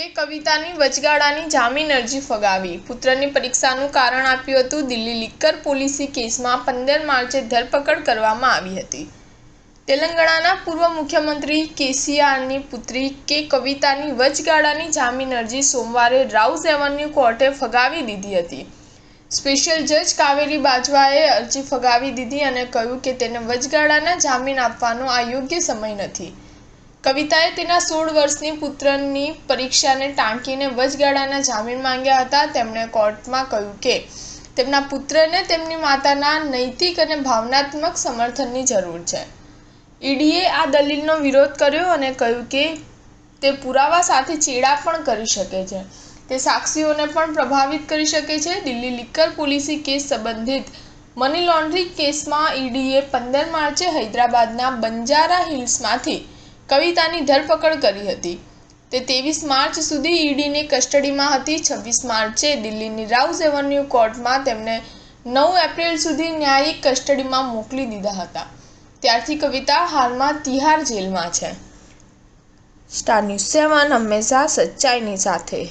કે કવિતાની વચગાળાની જામીન અરજી ફગાવી। પુત્રની પરીક્ષાનું કારણ આપ્યું હતું। દિલ્હી લિક્કર પોલિસી કેસમાં 15 માર્ચે ધરપકડ કરવામાં આવી હતી। તેલંગાણાના પૂર્વ મુખ્યમંત્રી કેસીઆરની પુત્રી કે કવિતાની વચગાળાની જામીન અરજી સોમવારે રાઉઝ એવન્યુ કોર્ટે ફગાવી દીધી હતી। સ્પેશિયલ જજ કાવેરી બાજવાએ અરજી ફગાવી દીધી અને કહ્યું કે તેને વચગાળાના જામીન આપવાનો આ યોગ્ય સમય નથી। કવિતાએ તેના 16 વર્ષની પુત્રની પરીક્ષાને ટાંકીને વચગાળાના જામીન માંગ્યા હતા। તેમણે કોર્ટમાં કહ્યું કે તેમના પુત્રને તેમની માતાના નૈતિક અને ભાવનાત્મક સમર્થનની જરૂર છે। ઈડીએ આ દલીલનો વિરોધ કર્યો અને કહ્યું કે તે પુરાવા સાથે ચેડા પણ કરી શકે છે, તે સાક્ષીઓને પણ પ્રભાવિત કરી શકે છે। દિલ્હી લિક્કર પોલિસી કેસ સંબંધિત મની લોન્ડરિંગ કેસમાં ઈડીએ 15 માર્ચે હૈદરાબાદના બંજારા હિલ્સમાંથી કવિતાની ધરપકડ કરી હતી। તે 23 માર્ચ સુધી ઈડીની કસ્ટડીમાં હતી। 26 માર્ચે દિલ્હીની રાઉઝ એવન્યુ કોર્ટમાં તેમને 9 એપ્રિલ સુધી ન્યાયિક કસ્ટડીમાં મોકલી દીધા હતા। ત્યારથી કવિતા હાલમાં તિહાર જેલમાં છે। સ્ટાર ન્યૂઝ 7 હંમેશા સચ્ચાઈની સાથે।